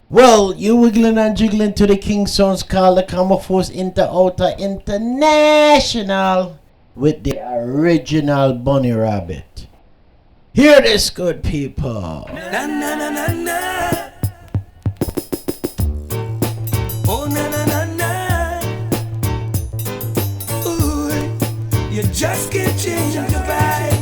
Well, you wiggling and jiggling to the King Sounds called the Camouflage Inter Outer International with the original Bunny Rabbit. Hear this, good people. Na na na na na. Oh na na na na. Ooh, you just can't change your vibe.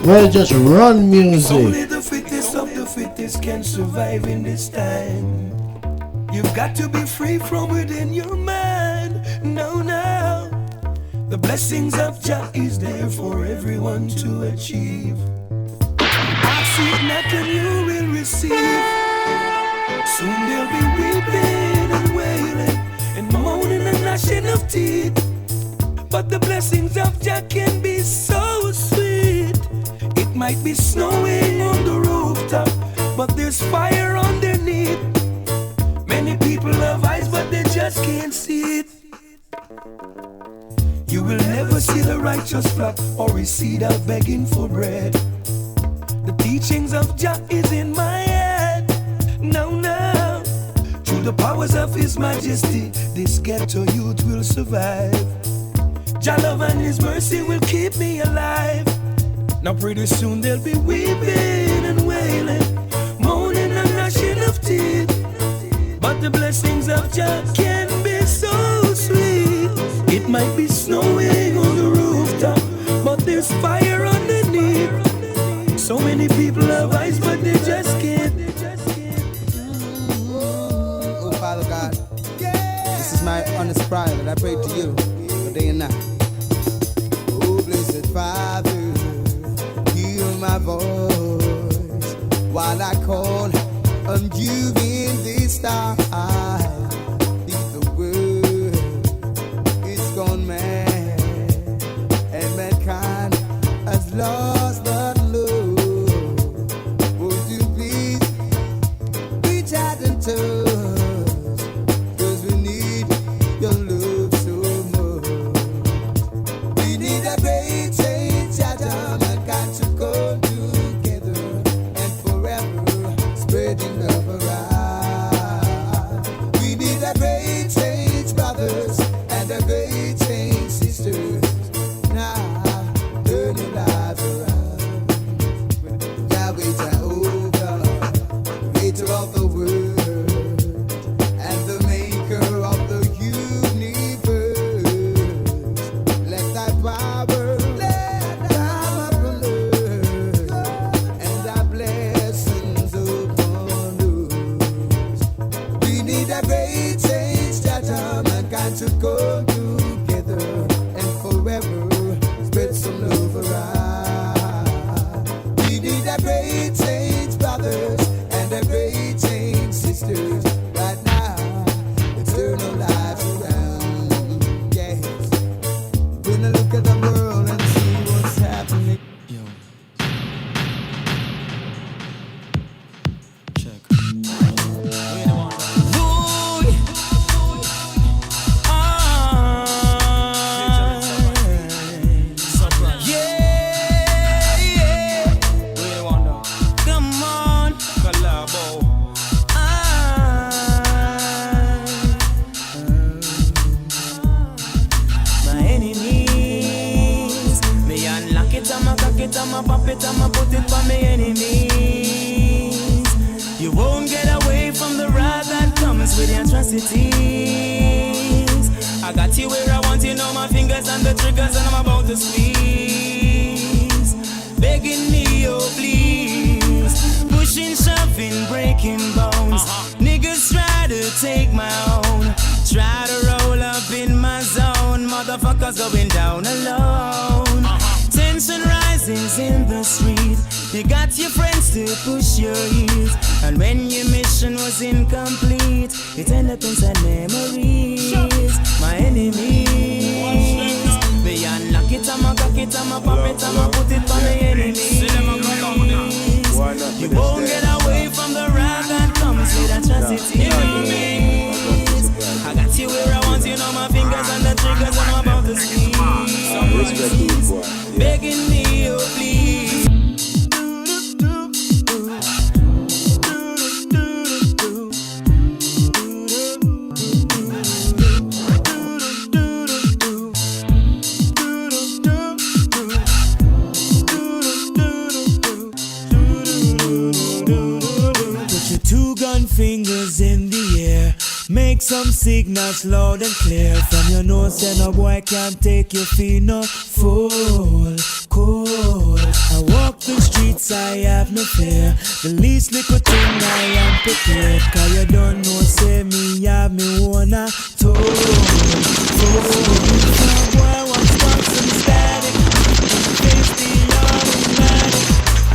Well, just run music. Only the fittest of the fittest can survive in this time. You've got to be free from within your mind. No, no. The blessings of Jah is there for everyone to achieve. Ask it not and you will receive. Soon there'll be weeping and wailing and moaning and gnashing of teeth. But the blessings of Jah can be so sweet. It might be snowing on the rooftop, but there's fire underneath. Many people have eyes, but they just can't see it. You will never see the righteous flock or recede out begging for bread. The teachings of Jah is in my head. No, no. Through the powers of His Majesty, this ghetto youth will survive. Jah love and His mercy will keep me alive. Now pretty soon there'll be weeping and wailing, moaning and gnashing of teeth. But the blessings of Jah can be so sweet. It might be snowing on the rooftop, but there's fire underneath. So many people have eyes, but they just can't. Oh, Father God, this is my honest prayer that I pray to you for day and night. Oh, blessed Father, hear my voice while I call on you in this time. The world is gone mad, and mankind has lost the love. Would you please reach out and touch? 'Cause we need your love so much. We need a great change, Adam and God to come together and forever spreading love around. We need a great change, brothers, and a great change, sisters. Now, turn your lives around. Yahweh Jehovah, creator of the world and the maker of the universe. Let thy power come upon us, and thy blessings upon us. We need a great change, that mankind to come together and forever spread some love around. We need a great change, brothers, and a great change, sisters. Right now, let's turn our lives around. Yes. When I look at the world and see what's happening. Yo. Check. Come on, collabo. My enemies, me unlock it, I'ma cock it, I'ma pop it, I'ma put it for me enemies. You won't get away from the wrath that comes with the atrocities. I got you where I want you, know my fingers and the triggers, and I'm about to squeeze. Begging me, oh please, pushing, shoving, breaking bones. Niggas try to take my own, try to roll up in my zone. Motherfuckers going down alone. Tension rises in the street. You got your friends to push your heels, and when your mission was incomplete, it ended up inside memories. My enemies, me unlock it, I'ma cock it, I'ma pop it, I'ma put it on the enemies. You won't get away from the wrath that comes with atrocities. I got you where I want you, know my fingers and the triggers, and I'm about to squeeze. Begging me, oh please. Two gun fingers in the air. Make some signals loud and clear. From your nose and a boy can't take your feet no full cold. I walk the streets, I have no fear. The least little thing I am prepared. Cause you don't know, say me have me wanna told. Some boy wants some static. Face the automatic.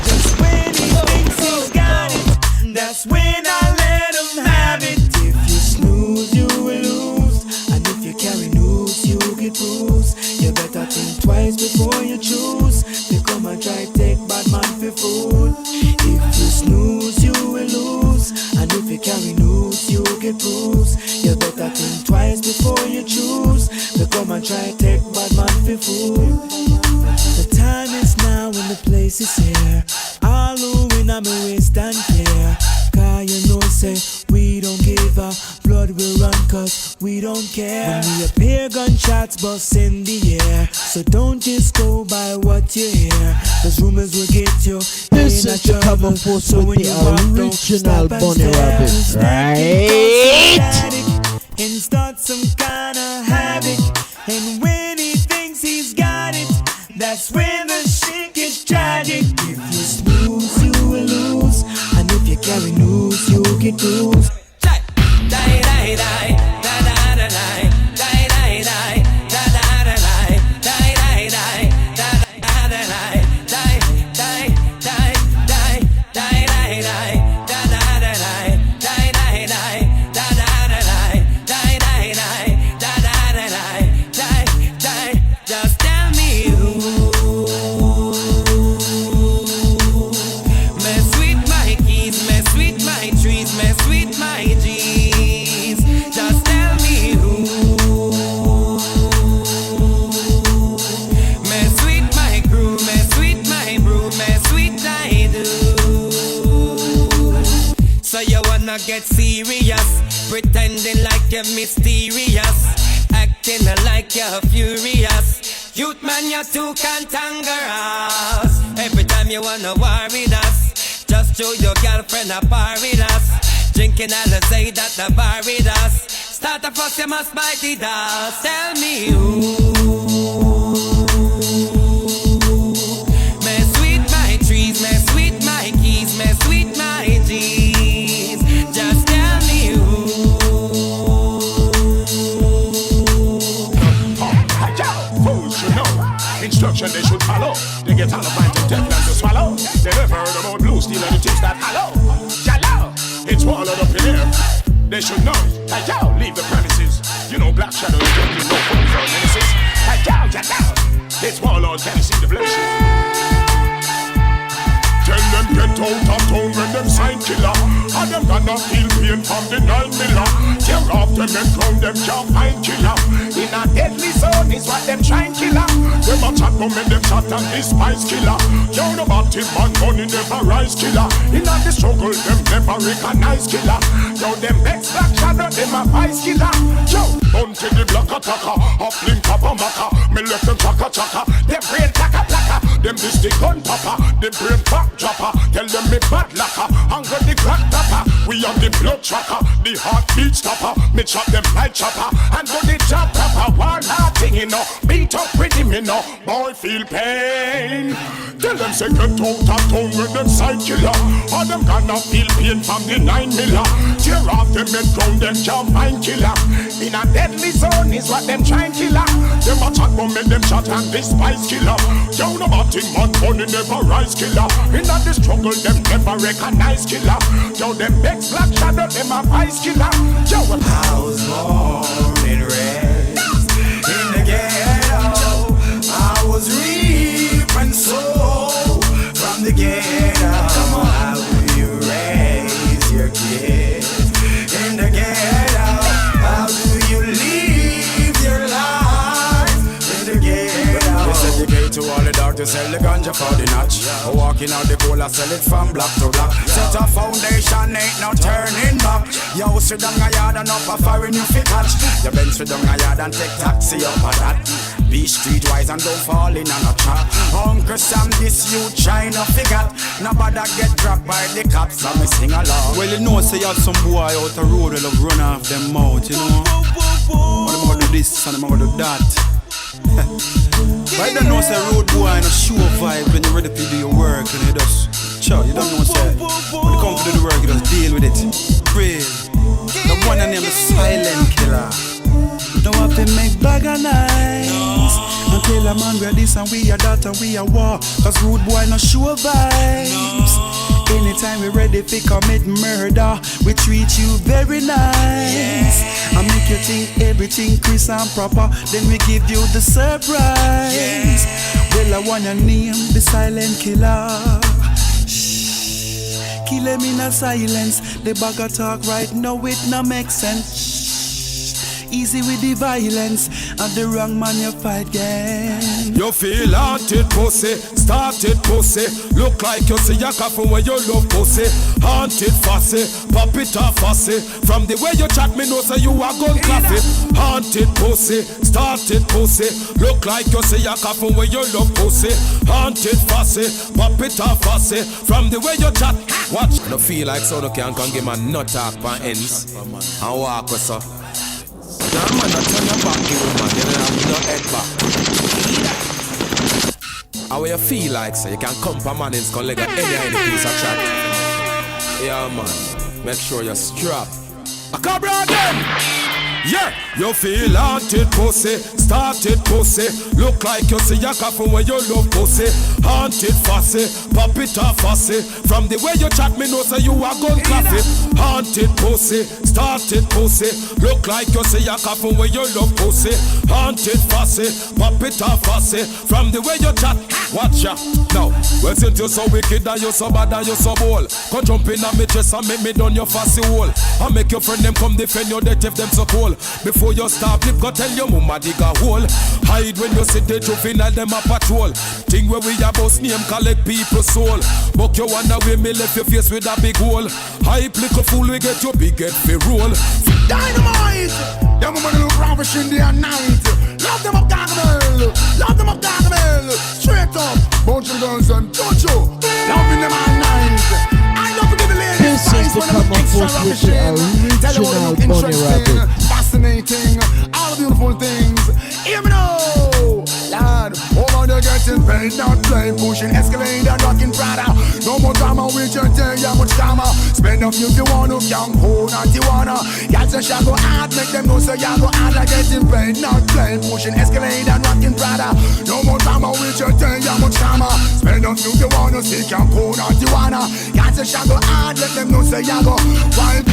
Just when he thinks he's got it, that's when I let him have it. If you snooze, you will lose. And if you carry news, you get bruised. You better think twice before you choose. They come and try take bad man for food. If you snooze, you will lose. And if you carry news, you get bruised. You better think twice before you choose. They come and try take bad man for food. The time is now and the place is here. All who win I'm a waste and care. Cause you know say we don't give a blood will run cause we don't care. When we appear gunshots bust in the air. So don't just go by what you hear. Cause rumors will get you. This is the cover force so with the original Bunny Rabbit, right? And start some kind of havoc. And when he thinks he's got it, that's when the shit gets tragic. If you snooze, you will lose. And if you carry news, you get bruised. Die, die, die, die, da da da die, die, die, die, da da da die, die, die, die, da da da die, die, die, die, die, die, die, die, da da da die, die, die, die, da da da die, die, die, die, da da da die, die, die. Just tell me who. Mess with my keys, mess with my trees, mess with my G's. Just tell me who. Mess with my crew, mess with my brew, mess with I do. So you wanna get serious, pretending like you're mysterious, acting like you're furious. Youth man, you're too cantankerous. Every time you wanna war with us, just show your girlfriend a bar with us. Drinking Alizé that the bar with us. Start a fuss, you must bite the dust. Tell me who. Mess with my trees, mess with my keys, mess with my G's. Just tell me who. Fools should know. Instruction they should follow. They get all the mind to death and to swallow. They never heard about blue steel and the tips that hollow. Jalo, it's swallowed up in here. They should know. Like y'all, leave the premises. You know black shadows don't do no fools or menaces. Like y'all, it's swallowed, can't see the bloodshed. Tell them get out of town when them sign killer. And them gonna feel pain from the 9 miller. Tear off them and crown them can't find killer. In a deadly zone is what them trying killer. Them a chat come and them shot and despise killer. Yo, no batty man money never rise killer. In a the struggle them never recognize killer. Yo, them next black shadow them a vice killer. Yo, bunty the block attacker, up link up a maca. Me left them chaka chaka, them brain plaka plaka. Them this the gun popper, them brain back dropper. Tell them me bad lacquer, hunger the crack tapper. We on the blood tracker, the heartbeat stopper. Me chop them like chopper, and go the job proper. One hard thing you know, beat up with him you know. Boy feel pain. Tell them say get out of town with them side killer. Or them gonna feel pain from the 9 miller. Tear off them and ground them can't find killer. In a deadly zone is what them trying killer. Them a chat bomb and them shot and despise killer. Down about him man money never rise killer. In a the struggle them never recognize killer. Yo them next black shadow them a vice killer. Yo I was born and raised in the ghetto. I was reap and sow from the ghetto. Come on, how do you raise your kids in the ghetto? How do you live your life in the ghetto? They said the gate to all the doctors sell the ganja for the notch. Walking out the cola, sell it from block to block. Set a foundation, ain't no turning back. Yo, sit down a yard and up a foreign you fit catch. You bend sit down a yard and take taxi up a that. Be streetwise and don't fall in on a trap. Uncle Sam, this you trying to figure. Nobody get dropped by the cops, so me sing along. Well, you know, say you have some boy out the road will have run off them mouth, you know. But them gonna do this and them gonna do that. But you don't know, say road boy and a show vibe when you're ready to do your work and you just chill. You don't know, say when you come to do the work, you just deal with it. Brave. The one and name is Silent Killer. Don't have to make bag of nice. Until a man we're this and we are that and we are war. Cause rude boy no sure vibes. Anytime we ready to commit murder, we treat you very nice. And make you think everything crisp and proper. Then we give you the surprise. Well, I want your name, the Silent Killer. Shh, kill him in a silence. The bag of talk right now, it no make sense. Easy with the violence, and the wrong man you fight again. You feel haunted pussy, started pussy. Look like you see a coffee when you love pussy. Haunted fussy, pop it off fussy. From the way you chat me know say you are gun coffee. Haunted pussy, started pussy. Look like you see a coffee when you love pussy. Haunted fussy, pop it off fussy. From the way you chat, watch. No feel like so no can give my nut talk on ends and walk with so. Nah, man, not turn your back, you man. You don't have no head back. How you feel like, so you can come for man and collect any piece of chat. Yeah, man. Make sure you're strapped. I come round them. Yeah, you feel haunted pussy, started pussy. Look like you see a coffee when you love pussy. Haunted fussy, pop it off fussy. From the way you chat me know say you are gun coffee. Haunted pussy, started pussy. Look like you see a coffee when you love pussy. Haunted fussy, pop it off fussy. From the way you chat, watch ya. Now, well since you so wicked and you so bad and you so bold, come jump in on me chest and make me done your fussy hole. I make your friend them come defend your death if them so cold. Before you stop, lip go tell your mama dig a hole. Hide when you see the juvenile them a patrol. Thing where we a boss name collect people's soul. But you wonder where me left your face with a big hole. Hype little fool we get your big head fi roll. Dynamite! Them women look ravish in the night. Love them up Gargamel. Love them up Gargamel. Straight up. Bunch of girls and don't you. Loving them all night. I love to give the ladies. This is the cover force with the original Bunny Rabbit. Fascinating, all the beautiful things. Hear me now, lad. Over there getting paid, not play, pushing escalator, rocking Prada. No more drama, we just tell you much drama. Spend up if you want to, young hoe, not you wanna. Y'all say y'all go hard, make them know so y'all go hard like getting paid, not play, pushing escalator, rocking Prada. No more drama, we just tell you much drama. Spend up if you want to, see young hoe, not you wanna. Y'all say y'all go hard, let them know so y'all go wild.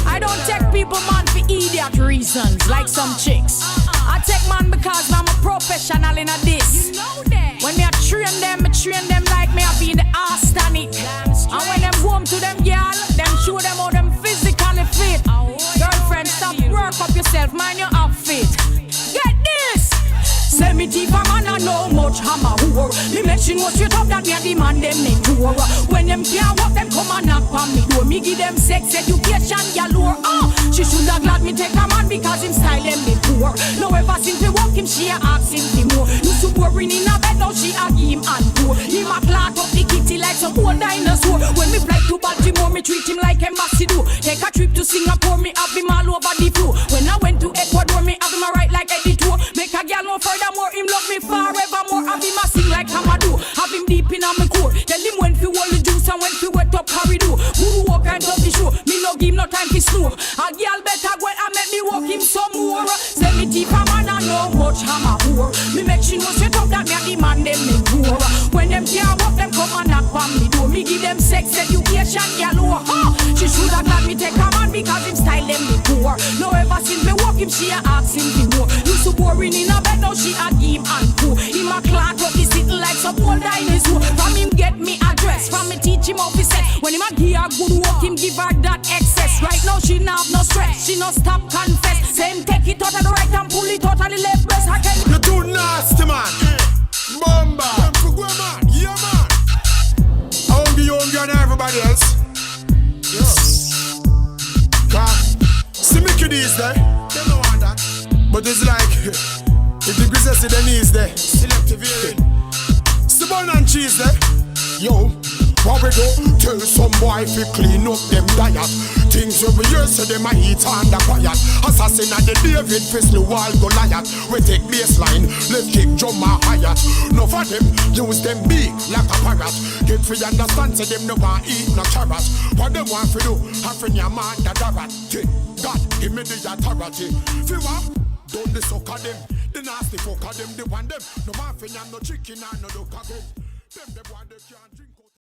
I don't take people, man, for idiot reasons, like some chicks. I take man because I'm a professional in a this. You know that. When me I train them like me I be in the Astonic. And when them home to them girl, them show them how them physically fit. Girlfriend, stop, work up yourself, mind your outfit. Get this! Send me deep, man, I know much hammer whore. Me mention what you talk that me a demand them make tour. When them can't walk, them come and knock on me door. Me give them sex education galore. She should have glad me take a man because him style them be poor. No ever since we walk him, she a ask him for more. Used to boring in a bed, now she a give him and pour. Him a clot up the kitty like some old dinosaur. When me fly to Baltimore, me treat him like embassy do. Take a trip to Singapore, me have him all over the floor. When I went to Ecuador, me have him a right like Eddie Tour. Make a girl no furthermore, him love me forevermore. Have him a sing like Hamadou. Have him deep in on me core. Tell him when fi hold the juice and when fi wet up corridor. Who walk and touch the show, me no give him no time fi snow. A girl better go and make me walk him some more. Send me deep a man and no much hammer whore. Me make she know straight up that me a demand them me poor. When them can't walk, them come and knock on me door. Me give them sex education galore. She should have glad me take a man because him style them me poor. No ever since me walk him, she a ask him for more. Used to boring in a bed, now she a give him and pour. Him a clot up the sitting like some old dinosaur. From him get me address, from me teach him how to set. When him a give her good work, him give her that excess. Right now she not have no stress, she no stop confess. Same take it out of the right and pull it out of the left breast. I can. You too nasty, man. Bomba. Yeah, man. Hungry and everybody else. Yeah. these there, they don't want that. But it's like, if the grease see the knees there, selective hearing. Sibon and cheese there, yo. What we do? Tell some boy if you clean up them diet. Things we hear so them a eat under quiet. Assassin at the David fist the wall Goliath. We take baseline, left kick drum a higher. No for them, use them big like a parrot. Get free understand say them no want eat no carrot. What them want for do? Having your man the darat. God, give me the authority. Feel what? Don't the suck of them. The nasty fuck of them, the one them. No man for no chicken and no duck again. Them the one they can't drink.